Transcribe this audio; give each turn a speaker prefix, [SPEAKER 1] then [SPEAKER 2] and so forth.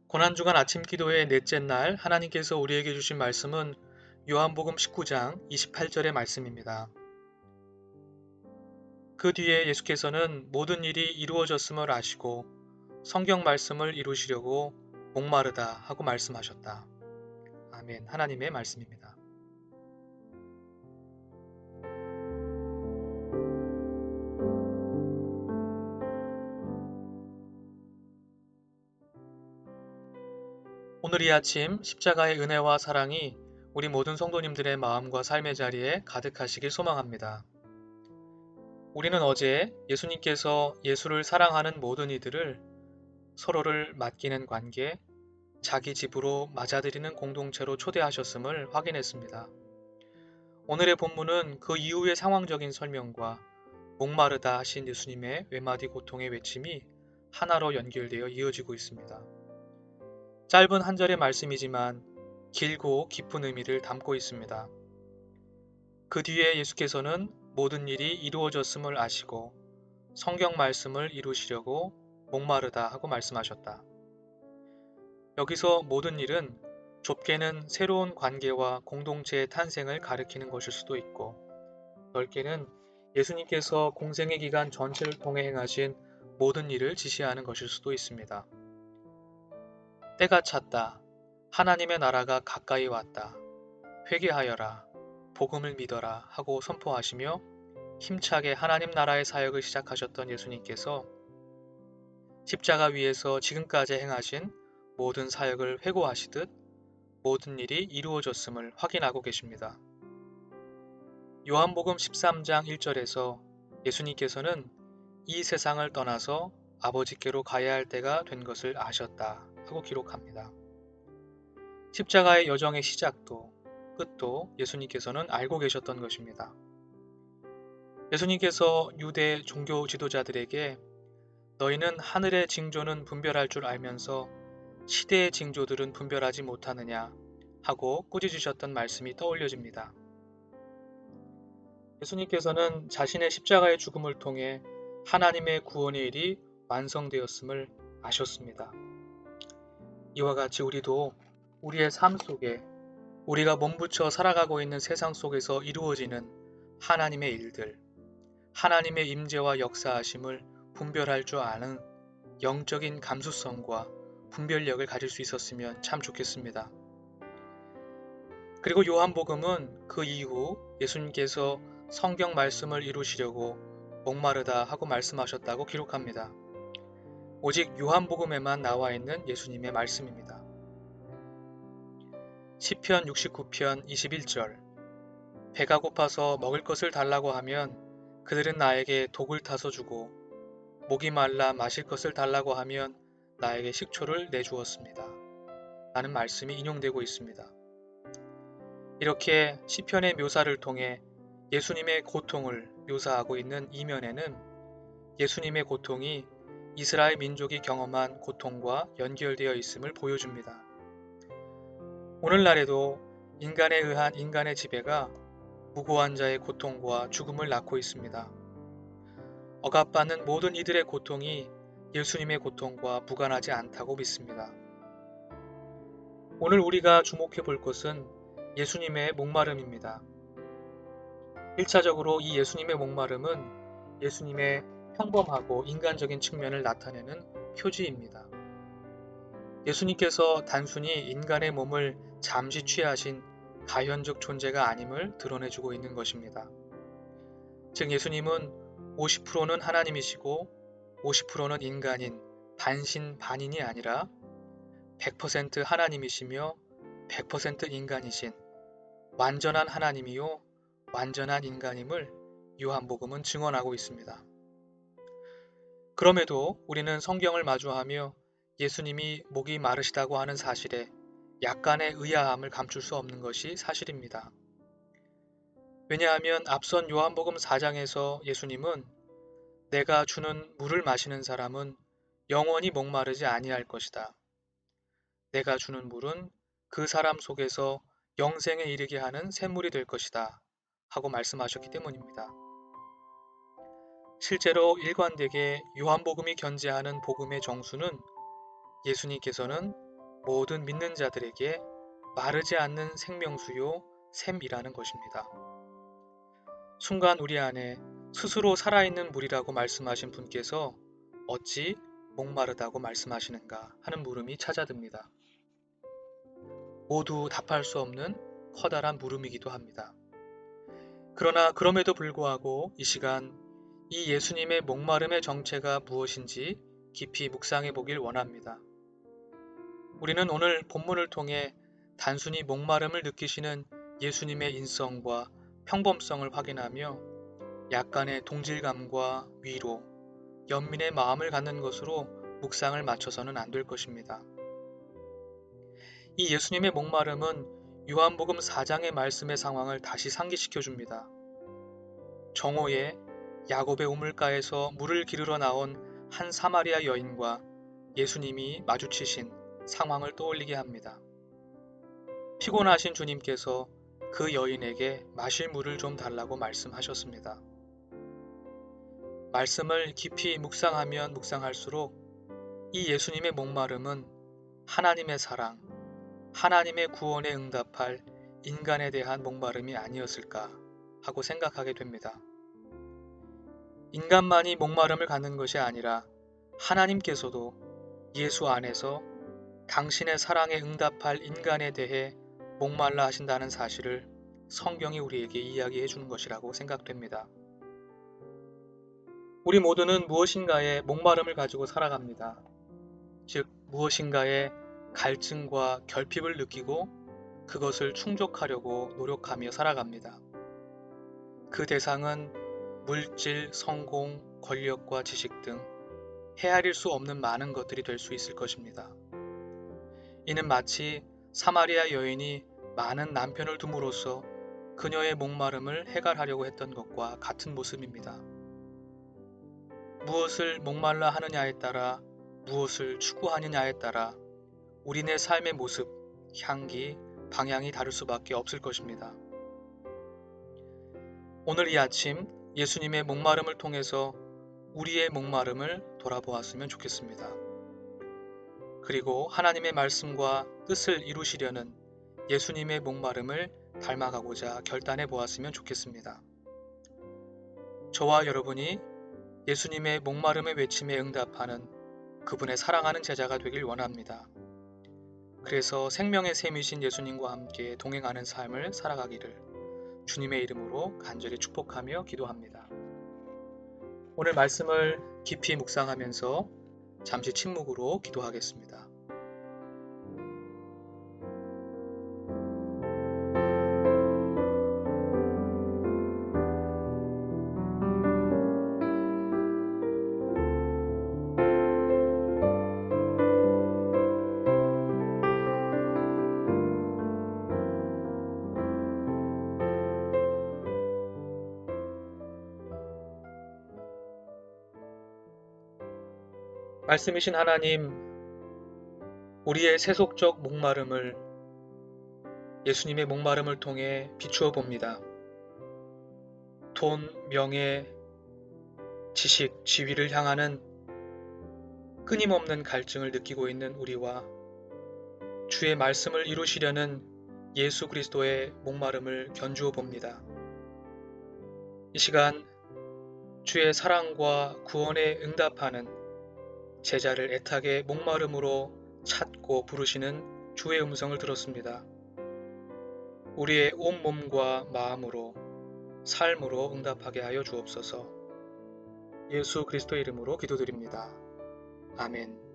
[SPEAKER 1] 고난주간 아침 기도의 넷째 날 하나님께서 우리에게 주신 말씀은 요한복음 19장 28절의 말씀입니다. 그 뒤에 예수께서는 모든 일이 이루어졌음을 아시고 성경 말씀을 이루시려고 목마르다 하고 말씀하셨다. 아멘. 하나님의 말씀입니다. 오늘 이 아침 십자가의 은혜와 사랑이 우리 모든 성도님들의 마음과 삶의 자리에 가득하시길 소망합니다. 우리는 어제 예수님께서 예수를 사랑하는 모든 이들을 서로를 맡기는 관계, 자기 집으로 맞아들이는 공동체로 초대하셨음을 확인했습니다. 오늘의 본문은 그 이후의 상황적인 설명과 목마르다 하신 예수님의 외마디 고통의 외침이 하나로 연결되어 이어지고 있습니다. 짧은 한 절의 말씀이지만 길고 깊은 의미를 담고 있습니다. 그 뒤에 예수께서는 모든 일이 이루어졌음을 아시고 성경 말씀을 이루시려고 목마르다 하고 말씀하셨다. 여기서 모든 일은 좁게는 새로운 관계와 공동체의 탄생을 가리키는 것일 수도 있고, 넓게는 예수님께서 공생의 기간 전체를 통해 행하신 모든 일을 지시하는 것일 수도 있습니다. 때가 찼다. 하나님의 나라가 가까이 왔다. 회개하여라. 복음을 믿어라 하고 선포하시며 힘차게 하나님 나라의 사역을 시작하셨던 예수님께서 십자가 위에서 지금까지 행하신 모든 사역을 회고하시듯 모든 일이 이루어졌음을 확인하고 계십니다. 요한복음 13장 1절에서 예수님께서는 이 세상을 떠나서 아버지께로 가야 할 때가 된 것을 아셨다 하고 기록합니다. 십자가의 여정의 시작도 끝도 예수님께서는 알고 계셨던 것입니다. 예수님께서 유대 종교 지도자들에게 너희는 하늘의 징조는 분별할 줄 알면서 시대의 징조들은 분별하지 못하느냐 하고 꾸짖으셨던 말씀이 떠올려집니다. 예수님께서는 자신의 십자가의 죽음을 통해 하나님의 구원의 일이 완성되었음을 아셨습니다. 이와 같이 우리도 우리의 삶 속에 우리가 몸부쳐 살아가고 있는 세상 속에서 이루어지는 하나님의 일들, 하나님의 임재와 역사하심을 분별할 줄 아는 영적인 감수성과 분별력을 가질 수 있었으면 참 좋겠습니다. 그리고 요한복음은 그 이후 예수님께서 성경 말씀을 이루시려고 목마르다 하고 말씀하셨다고 기록합니다. 오직 요한복음에만 나와 있는 예수님의 말씀입니다. 시편 69편 21절 배가 고파서 먹을 것을 달라고 하면 그들은 나에게 독을 타서 주고 목이 말라 마실 것을 달라고 하면 나에게 식초를 내주었습니다. 라는 말씀이 인용되고 있습니다. 이렇게 시편의 묘사를 통해 예수님의 고통을 묘사하고 있는 이면에는 예수님의 고통이 이스라엘 민족이 경험한 고통과 연결되어 있음을 보여줍니다. 오늘날에도 인간에 의한 인간의 지배가 무고한 자의 고통과 죽음을 낳고 있습니다. 억압받는 모든 이들의 고통이 예수님의 고통과 무관하지 않다고 믿습니다. 오늘 우리가 주목해 볼 것은 예수님의 목마름입니다. 1차적으로 이 예수님의 목마름은 예수님의 평범하고 인간적인 측면을 나타내는 표지입니다. 예수님께서 단순히 인간의 몸을 잠시 취하신 가현적 존재가 아님을 드러내주고 있는 것입니다. 즉 예수님은 50%는 하나님이시고 50%는 인간인 반신반인이 아니라 100% 하나님이시며 100% 인간이신 완전한 하나님이요 완전한 인간임을 요한복음은 증언하고 있습니다. 그럼에도 우리는 성경을 마주하며 예수님이 목이 마르시다고 하는 사실에 약간의 의아함을 감출 수 없는 것이 사실입니다. 왜냐하면 앞선 요한복음 4장에서 예수님은 내가 주는 물을 마시는 사람은 영원히 목마르지 아니할 것이다. 내가 주는 물은 그 사람 속에서 영생에 이르게 하는 샘물이 될 것이다. 하고 말씀하셨기 때문입니다. 실제로 일관되게 요한복음이 견지하는 복음의 정수는 예수님께서는 모든 믿는 자들에게 마르지 않는 생명수요 샘이라는 것입니다. 순간 우리 안에 스스로 살아있는 물이라고 말씀하신 분께서 어찌 목마르다고 말씀하시는가 하는 물음이 찾아듭니다. 모두 답할 수 없는 커다란 물음이기도 합니다. 그러나 그럼에도 불구하고 이 시간 이 예수님의 목마름의 정체가 무엇인지 깊이 묵상해 보길 원합니다. 우리는 오늘 본문을 통해 단순히 목마름을 느끼시는 예수님의 인성과 평범성을 확인하며 약간의 동질감과 위로, 연민의 마음을 갖는 것으로 묵상을 맞춰서는 안 될 것입니다. 이 예수님의 목마름은 요한복음 4장의 말씀의 상황을 다시 상기시켜 줍니다. 정오에 야곱의 우물가에서 물을 기르러 나온 한 사마리아 여인과 예수님이 마주치신 상황을 떠올리게 합니다. 피곤하신 주님께서 그 여인에게 마실 물을 좀 달라고 말씀하셨습니다. 말씀을 깊이 묵상하면 묵상할수록 이 예수님의 목마름은 하나님의 사랑, 하나님의 구원에 응답할 인간에 대한 목마름이 아니었을까 하고 생각하게 됩니다. 인간만이 목마름을 갖는 것이 아니라 하나님께서도 예수 안에서 당신의 사랑에 응답할 인간에 대해 목말라 하신다는 사실을 성경이 우리에게 이야기해 주는 것이라고 생각됩니다. 우리 모두는 무엇인가에 목마름을 가지고 살아갑니다. 즉 무엇인가에 갈증과 결핍을 느끼고 그것을 충족하려고 노력하며 살아갑니다. 그 대상은 물질, 성공, 권력과 지식 등 헤아릴 수 없는 많은 것들이 될 수 있을 것입니다. 이는 마치 사마리아 여인이 많은 남편을 둠으로써 그녀의 목마름을 해결하려고 했던 것과 같은 모습입니다. 무엇을 목말라 하느냐에 따라 무엇을 추구하느냐에 따라 우리네 삶의 모습, 향기, 방향이 다를 수밖에 없을 것입니다. 오늘 이 아침 예수님의 목마름을 통해서 우리의 목마름을 돌아보았으면 좋겠습니다. 그리고 하나님의 말씀과 뜻을 이루시려는 예수님의 목마름을 닮아가고자 결단해 보았으면 좋겠습니다. 저와 여러분이 예수님의 목마름의 외침에 응답하는 그분의 사랑하는 제자가 되길 원합니다. 그래서 생명의 샘이신 예수님과 함께 동행하는 삶을 살아가기를 주님의 이름으로 간절히 축복하며 기도합니다. 오늘 말씀을 깊이 묵상하면서 잠시 침묵으로 기도하겠습니다. 말씀이신 하나님, 우리의 세속적 목마름을 예수님의 목마름을 통해 비추어 봅니다. 돈, 명예, 지식, 지위를 향하는 끊임없는 갈증을 느끼고 있는 우리와 주의 말씀을 이루시려는 예수 그리스도의 목마름을 견주어 봅니다. 이 시간 주의 사랑과 구원에 응답하는 제자를 애타게 목마름으로 찾고 부르시는 주의 음성을 들었습니다. 우리의 온 몸과 마음으로 삶으로 응답하게 하여 주옵소서. 예수 그리스도 이름으로 기도드립니다. 아멘.